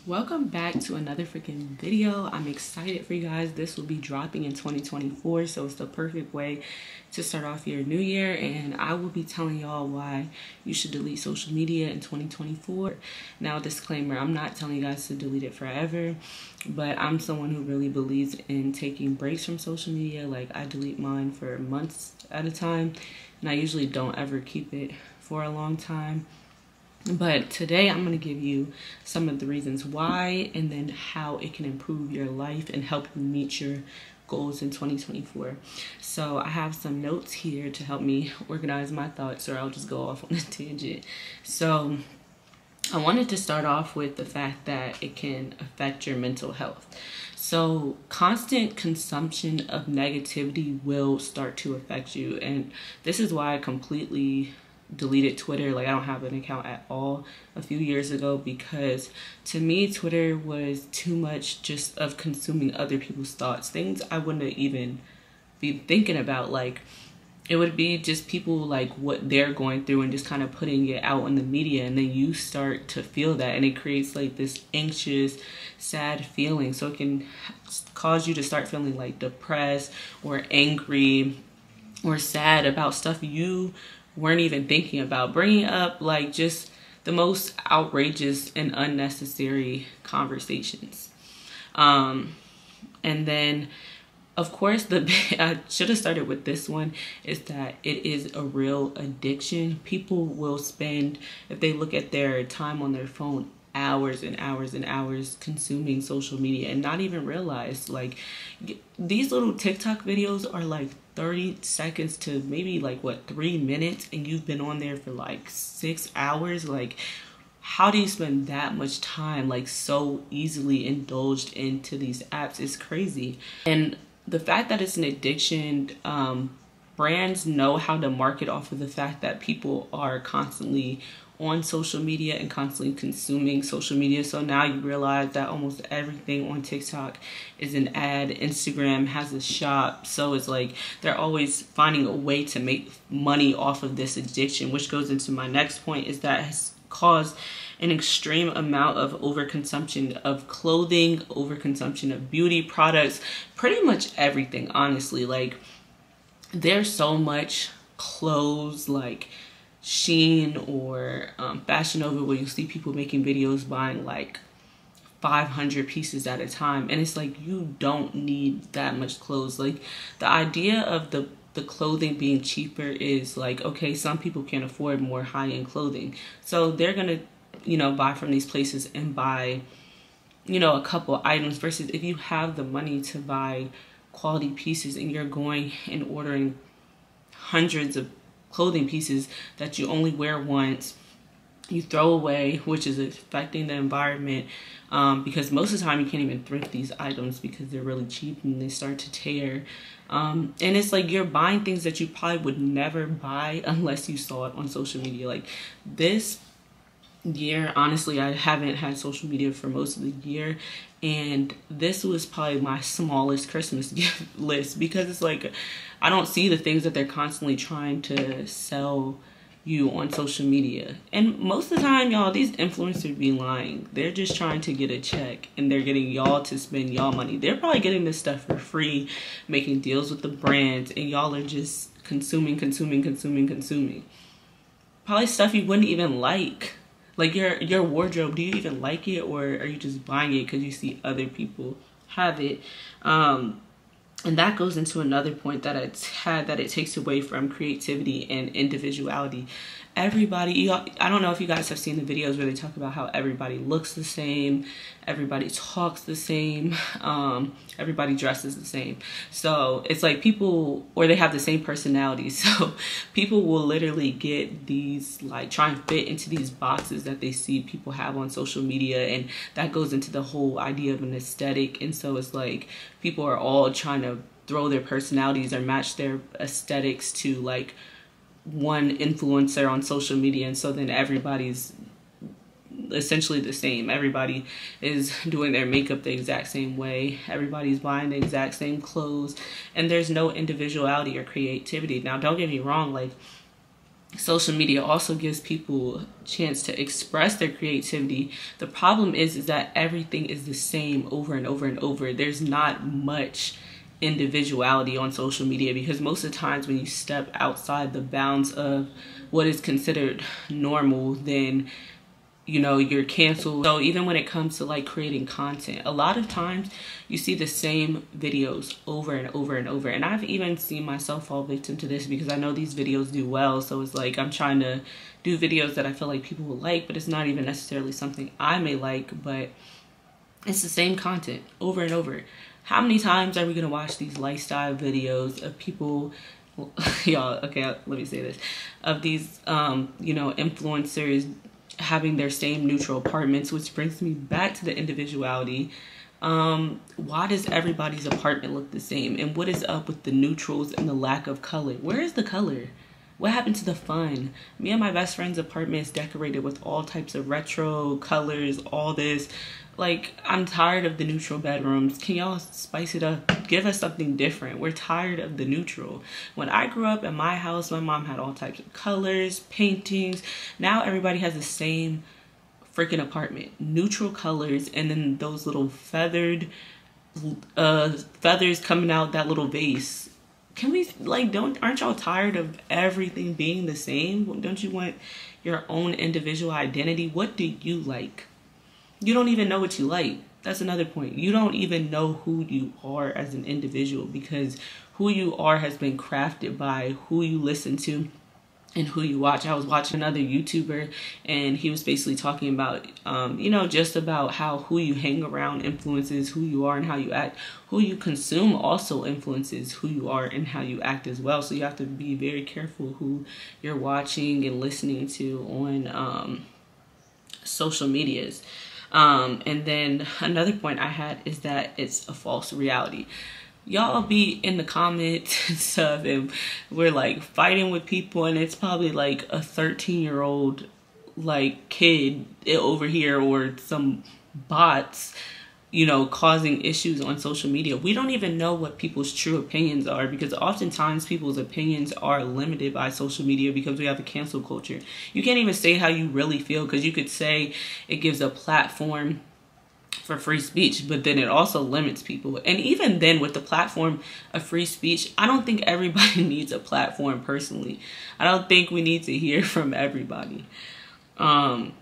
Welcome back to another freaking video. I'm excited for you guys. This will be dropping in 2024, so it's the perfect way to start off your new year, and I will be telling y'all why you should delete social media in 2024. Now, disclaimer, I'm not telling you guys to delete it forever, but I'm someone who really believes in taking breaks from social media. Like, I delete mine for months at a time, and I usually don't ever keep it for a long time. But today I'm going to give you some of the reasons why, and then how it can improve your life and help you meet your goals in 2024. So I have some notes here to help me organize my thoughts, or I'll just go off on a tangent. So I wanted to start off with the fact that it can affect your mental health. So constant consumption of negativity will start to affect you. And this is why I completely deleted Twitter. Like, I don't have an account at all a few years ago, because to me Twitter was too much just of consuming other people's thoughts, things I wouldn't even be thinking about. Like, it would be just people, like, what they're going through and just kind of putting it out in the media, and then you start to feel that, and it creates like this anxious, sad feeling. So it can cause you to start feeling like depressed or angry or sad about stuff you weren't even thinking about, bringing up like just the most outrageous and unnecessary conversations. And then, of course, I should have started with this one, is that it is a real addiction. People will spend, if they look at their time on their phone, hours and hours and hours consuming social media and not even realize, like, these little TikTok videos are like 30 seconds to maybe like 3 minutes, and you've been on there for like 6 hours. Like, how do you spend that much time like so easily indulged into these apps? It's crazy. And the fact that it's an addiction, brands know how to market off of the fact that people are constantly on social media and constantly consuming social media. So now you realize that almost everything on TikTok is an ad. Instagram has a shop. So it's like they're always finding a way to make money off of this addiction, which goes into my next point, is that it has caused an extreme amount of overconsumption of clothing, overconsumption of beauty products, pretty much everything, honestly. Like, there's so much clothes, like Shein or Fashion Nova, where you see people making videos buying like 500 pieces at a time, and it's like, you don't need that much clothes. Like, the idea of the clothing being cheaper is like, okay, some people can't afford more high-end clothing, so they're gonna, buy from these places and buy, a couple items, versus if you have the money to buy quality pieces and you're going and ordering hundreds of clothing pieces that you only wear once, you throw away, which is affecting the environment, because most of the time you can't even thrift these items because they're really cheap and they start to tear. And it's like you're buying things that you probably would never buy unless you saw it on social media. Like, this year, honestly, I haven't had social media for most of the year, and this was probably my smallest Christmas gift list, because it's like, I don't see the things that they're constantly trying to sell you on social media. And most of the time, y'all, these influencers be lying. They're just trying to get a check, and they're getting y'all to spend y'all money. They're probably getting this stuff for free, making deals with the brands, and y'all are just consuming. Probably stuff you wouldn't even like. Like, your wardrobe, do you even like it, or are you just buying it because you see other people have it? And that goes into another point that it takes away from creativity and individuality. Everybody, I don't know if you guys have seen the videos where they talk about how everybody looks the same, everybody talks the same, everybody dresses the same. So it's like people, or they have the same personality. So people will literally get these, like, try and fit into these boxes that they see people have on social media. And that goes into the whole idea of an aesthetic. And so it's like people are all trying to throw their personalities or match their aesthetics to like one influencer on social media, and so then everybody's essentially the same. Everybody is doing their makeup the exact same way, everybody's buying the exact same clothes, and there's no individuality or creativity. Now, don't get me wrong, like, social media also gives people a chance to express their creativity. The problem is that everything is the same over and over and over. There's not much individuality on social media, because most of the times when you step outside the bounds of what is considered normal, then you're canceled. So even when it comes to like creating content, a lot of times you see the same videos over and over and over. And I've even seen myself fall victim to this, because I know these videos do well. So it's like I'm trying to do videos that I feel like people will like, but it's not even necessarily something I may like, but it's the same content over and over. How many times are we gonna watch these lifestyle videos of people, y'all, okay, let me say this, of these influencers having their same neutral apartments, which brings me back to the individuality. Why does everybody's apartment look the same? And what is up with the neutrals and the lack of color? Where is the color? What happened to the fun? Me and my best friend's apartment is decorated with all types of retro colors, all this. Like, I'm tired of the neutral bedrooms. Can y'all spice it up? Give us something different. We're tired of the neutral. When I grew up in my house, my mom had all types of colors, paintings. Now everybody has the same freaking apartment. Neutral colors, and then those little feathers coming out that little vase. Can we, like, aren't y'all tired of everything being the same? Don't you want your own individual identity? What do you like? You don't even know what you like. That's another point. You don't even know who you are as an individual, because who you are has been crafted by who you listen to and who you watch. I was watching another YouTuber, and he was basically talking about, just about how who you hang around influences who you are and how you act. Who you consume also influences who you are and how you act as well. So you have to be very careful who you're watching and listening to on social medias. And then another point I had is that it's a false reality. Y'all be in the comments and stuff, and we're like fighting with people, and it's probably like a 13-year-old like kid over here, or some bots, causing issues on social media. We don't even know what people's true opinions are, because oftentimes people's opinions are limited by social media, because we have a cancel culture. You can't even say how you really feel, because you could say it gives a platform for free speech, but then it also limits people. And even then, with the platform of free speech, I don't think everybody needs a platform personally. I don't think we need to hear from everybody. And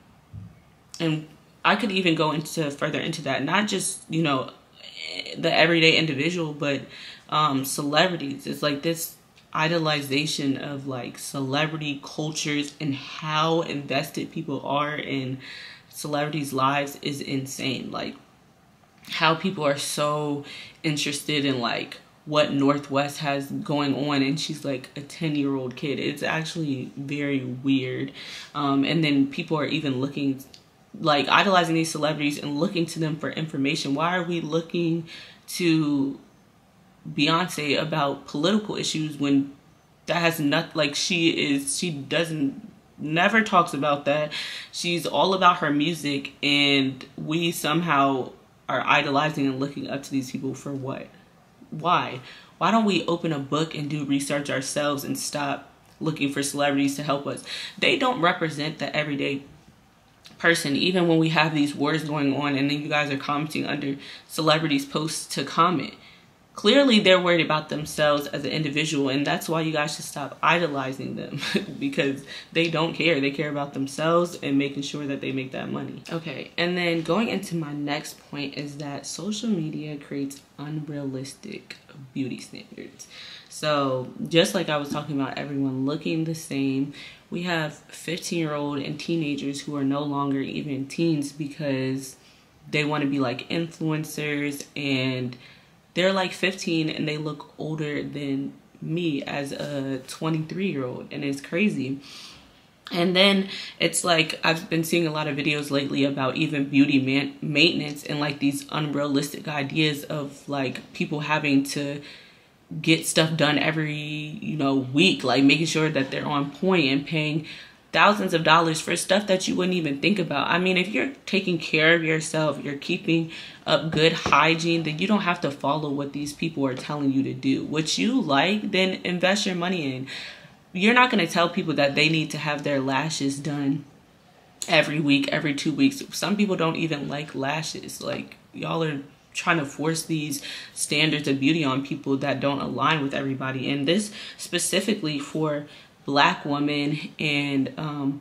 I could even go further into that, not just, the everyday individual, but celebrities. It's like this idolization of like celebrity cultures, and how invested people are in celebrities' lives is insane. Like, how people are so interested in like what Northwest has going on, and she's like a 10-year-old kid. It's actually very weird. And then people are even idolizing these celebrities and looking to them for information. Why are we looking to Beyonce about political issues when that has not, like, never talks about that. She's all about her music, and we somehow are idolizing and looking up to these people for what? Why don't we open a book and do research ourselves and stop looking for celebrities to help us? They don't represent the everyday person. Even when we have these wars going on, and then you guys are commenting under celebrities' posts to comment, clearly they're worried about themselves as an individual, and that's why you guys should stop idolizing them because they don't care. They care about themselves and making sure that they make that money. Okay, and then going into my next point is that social media creates unrealistic beauty standards. So just like I was talking about everyone looking the same, we have 15-year-old and teenagers who are no longer even teens because they want to be like influencers, and they're like 15 and they look older than me as a 23-year-old, and it's crazy. And then it's like I've been seeing a lot of videos lately about even beauty maintenance and like these unrealistic ideas of like people having to get stuff done every week, like making sure that they're on point and paying thousands of dollars for stuff that you wouldn't even think about. I mean, if you're taking care of yourself, you're keeping up good hygiene, then you don't have to follow what these people are telling you to do. What you like, then invest your money in. you're not going to tell people that they need to have their lashes done every week, every 2 weeks. Some people don't even like lashes. Like, y'all are trying to force these standards of beauty on people that don't align with everybody. And this specifically for Black women and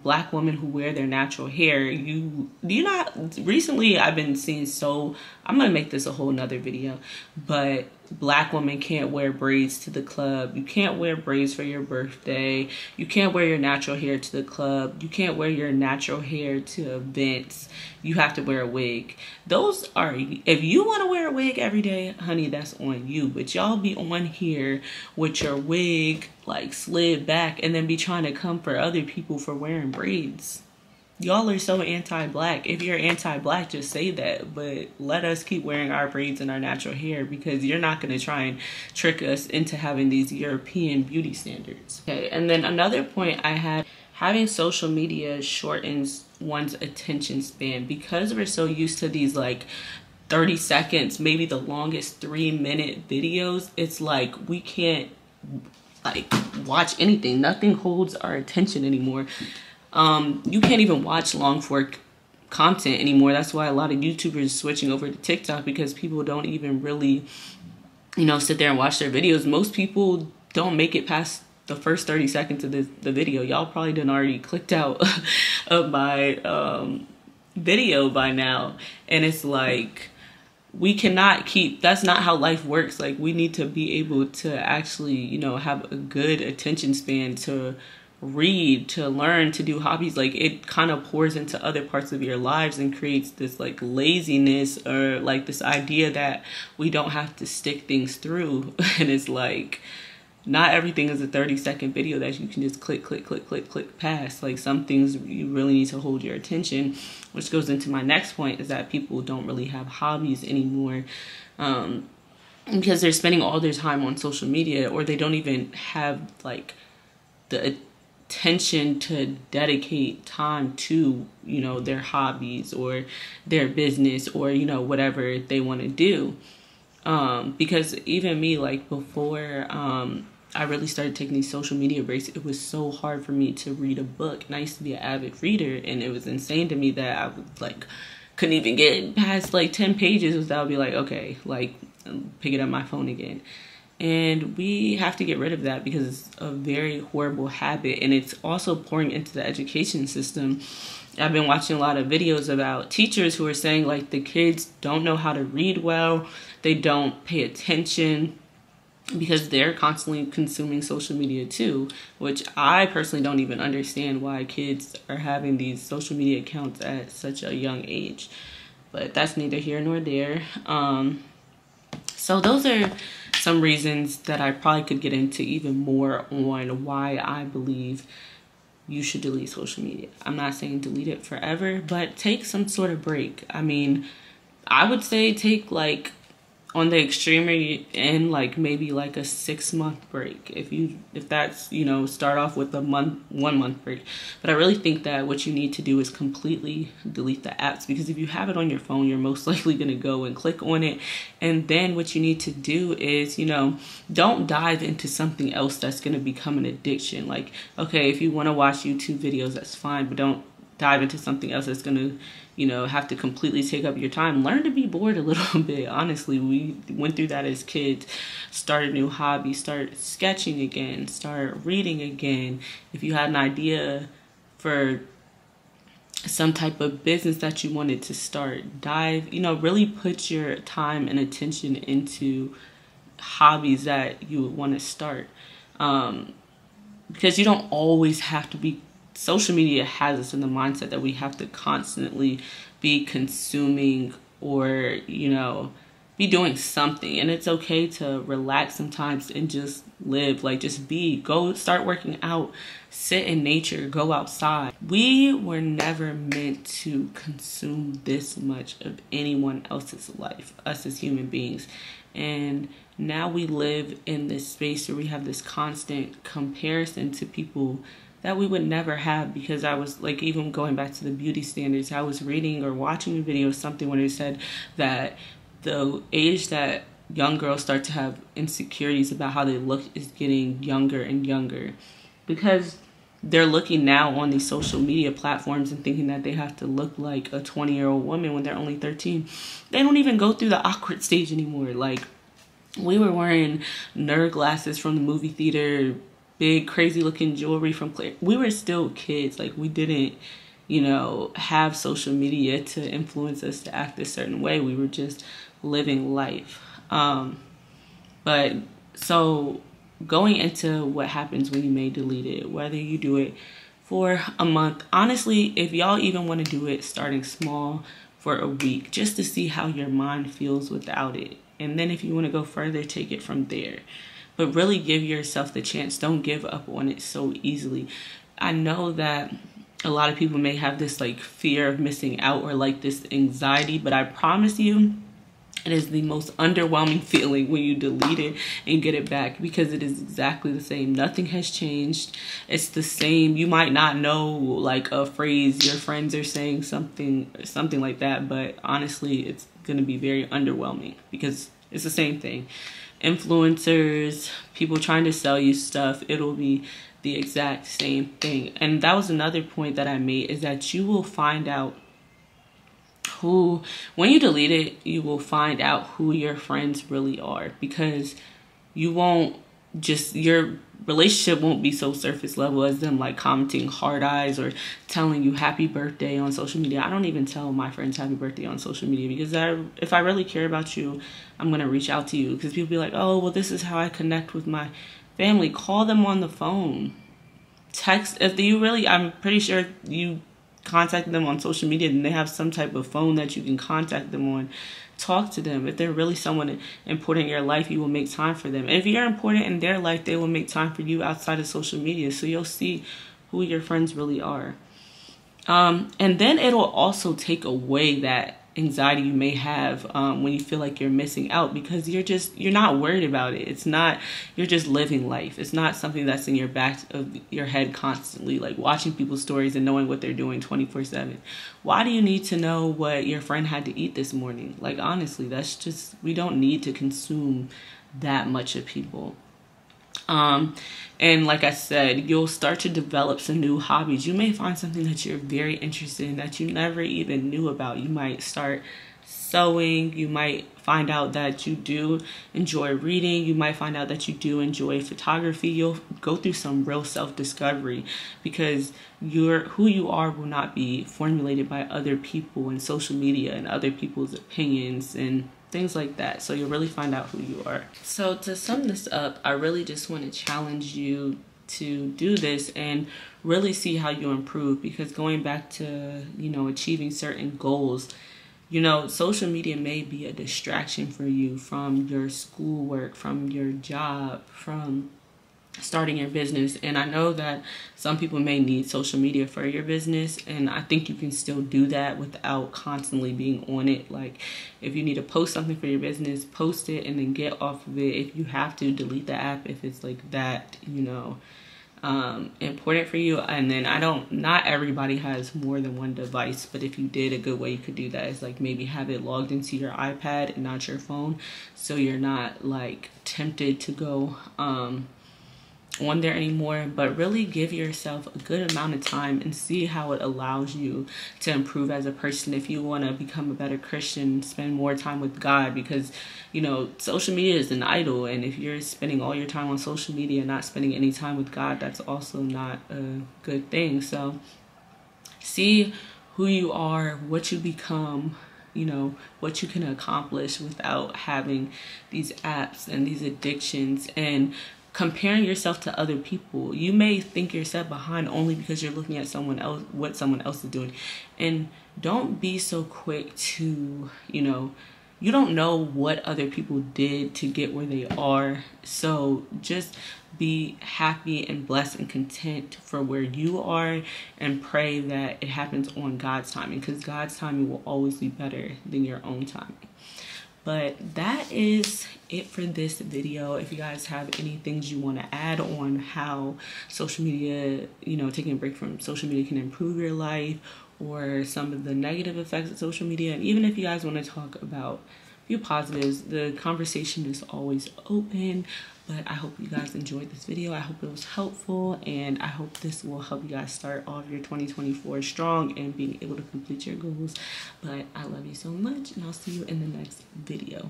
Black women who wear their natural hair. You not recently I've been seeing, so I'm gonna make this a whole nother video, but Black women can't wear braids to the club. You can't wear braids for your birthday. You can't wear your natural hair to the club. You can't wear your natural hair to events. You have to wear a wig. Those are, if you want to wear a wig every day, honey, that's on you. But y'all be on here with your wig like slid back and then be trying to come for other people for wearing braids. Y'all are so anti-Black. If you're anti-Black, just say that. But let us keep wearing our braids and our natural hair, because you're not going to try and trick us into having these European beauty standards. Okay, and then another point I had, having social media shortens one's attention span, because we're so used to these like 30 seconds, maybe the longest 3-minute videos. It's like we can't like watch anything. Nothing holds our attention anymore. You can't even watch long form content anymore. That's why a lot of YouTubers are switching over to TikTok, because people don't even really, you know, sit there and watch their videos. Most people don't make it past the first 30 seconds of the video. Y'all probably done already clicked out of my video by now. And it's like, we cannot keep, that's not how life works. Like, we need to be able to actually, you know, have a good attention span to read, to learn, to do hobbies. Like, it kind of pours into other parts of your lives and creates this like laziness, or like this idea that we don't have to stick things through. And it's like, not everything is a 30-second video that you can just click past. Like, some things you really need to hold your attention, which goes into my next point, is that people don't really have hobbies anymore, because they're spending all their time on social media, or they don't even have like the attention to dedicate time to, you know, their hobbies or their business, or, you know, whatever they want to do. Because even me, like, before I really started taking these social media breaks, it was so hard for me to read a book. And I used to be an avid reader, and it was insane to me that I would like couldn't even get past like 10 pages without be like, okay, like picking up my phone again. And we have to get rid of that, because it's a very horrible habit, and it's also pouring into the education system. I've been watching a lot of videos about teachers who are saying like the kids don't know how to read well, they don't pay attention, because they're constantly consuming social media too, which I personally don't even understand why kids are having these social media accounts at such a young age. But that's neither here nor there. So those are some reasons that I probably could get into even more on why I believe you should delete social media. I'm not saying delete it forever, but take some sort of break. I mean, I would say take like, on the extreme end, like maybe like a 6-month break. If that's, you know, start off with a 1 month break. But I really think that what you need to do is completely delete the apps, because if you have it on your phone, you're most likely going to go and click on it. And then what you need to do is, you know, don't dive into something else that's going to become an addiction. Like, okay, if you want to watch YouTube videos, that's fine, but don't dive into something else that's going to, you know, have to completely take up your time. Learn to be bored a little bit. Honestly, we went through that as kids. Start a new hobby, start sketching again, start reading again. If you had an idea for some type of business that you wanted to start, dive, you know, really put your time and attention into hobbies that you would want to start. Because you don't always have to be, social media has us in the mindset that we have to constantly be consuming, or, you know, be doing something. And it's okay to relax sometimes and just live, like just be, go start working out, sit in nature, go outside. We were never meant to consume this much of anyone else's life, us as human beings. And now we live in this space where we have this constant comparison to people that we would never have. Because I was like, even going back to the beauty standards, I was reading or watching a video of something when it said that the age that young girls start to have insecurities about how they look is getting younger and younger. because they're looking now on these social media platforms and thinking that they have to look like a 20-year-old woman when they're only 13. They don't even go through the awkward stage anymore. Like, we were wearing nerd glasses from the movie theater, big crazy looking jewelry from Claire. We were still kids. Like, we didn't, you know, have social media to influence us to act a certain way. We were just living life. But so going into what happens when you may delete it, whether you do it for a month, honestly, if y'all even want to do it starting small for a week, just to see how your mind feels without it. And then if you want to go further, take it from there. But really give yourself the chance. Don't give up on it so easily. I know that a lot of people may have this like fear of missing out or like this anxiety, but I promise you, it is the most underwhelming feeling when you delete it and get it back, because it is exactly the same. Nothing has changed. It's the same. You might not know like a phrase your friends are saying, something like that, but honestly, it's going to be very underwhelming because it's the same thing. Influencers, people trying to sell you stuff, it'll be the exact same thing. And that was another point that I made, is that you will find out when you delete it, you will find out who your friends really are, because you won't just, your relationship won't be so surface level as them like commenting hard eyes or telling you happy birthday on social media. I don't even tell my friends happy birthday on social media, because if I really care about you, I'm going to reach out to you, because people be like, oh, well, this is how I connect with my family. Call them on the phone. Text. If you really, I'm pretty sure you contact them on social media and they have some type of phone that you can contact them on. Talk to them. If they're really someone important in your life, you will make time for them. And if you're important in their life, they will make time for you outside of social media. So you'll see who your friends really are. And then it'll also take away that anxiety you may have when you feel like you're missing out, because you're not worried about it. It's not, you're just living life. It's not something that's in your back of your head constantly, like watching people's stories and knowing what they're doing 24/7. Why do you need to know what your friend had to eat this morning? Like, honestly, that's just, we don't need to consume that much of people. And like I said, you'll start to develop some new hobbies. You may find something that you're very interested in that you never even knew about. You might start sewing. You might find out that you do enjoy reading. You might find out that you do enjoy photography. You'll go through some real self-discovery, because who you are will not be formulated by other people and social media and other people's opinions and things like that. So you'll really find out who you are. So to sum this up, I really just want to challenge you to do this and really see how you improve, because going back to, you know, achieving certain goals, you know, social media may be a distraction for you from your schoolwork, from your job, from starting your business. And I know that some people may need social media for your business, and I think you can still do that without constantly being on it. Like, if you need to post something for your business, post it and then get off of it. If you have to, delete the app if it's like that, you know, important for you. And then not everybody has more than one device, but if you did, a good way you could do that is like maybe have it logged into your iPad and not your phone, so you're not like tempted to go on there anymore. But really give yourself a good amount of time and see how it allows you to improve as a person. If you want to become a better Christian, spend more time with God, because, you know, social media is an idol, and if you're spending all your time on social media and not spending any time with God, that's also not a good thing. So see who you are, what you become, you know, what you can accomplish without having these apps and these addictions and comparing yourself to other people. You may think you're set behind only because you're looking at someone else, what someone else is doing. And don't be so quick to, you know, you don't know what other people did to get where they are. So just be happy and blessed and content for where you are, and pray that it happens on God's timing, because God's timing will always be better than your own timing. But that is it for this video. If you guys have any things you want to add on how social media, you know, taking a break from social media can improve your life, or some of the negative effects of social media, and even if you guys want to talk about few positives. The conversation is always open, but I hope you guys enjoyed this video. I hope it was helpful, and I hope this will help you guys start off your 2024 strong and being able to complete your goals. But I love you so much, and I'll see you in the next video.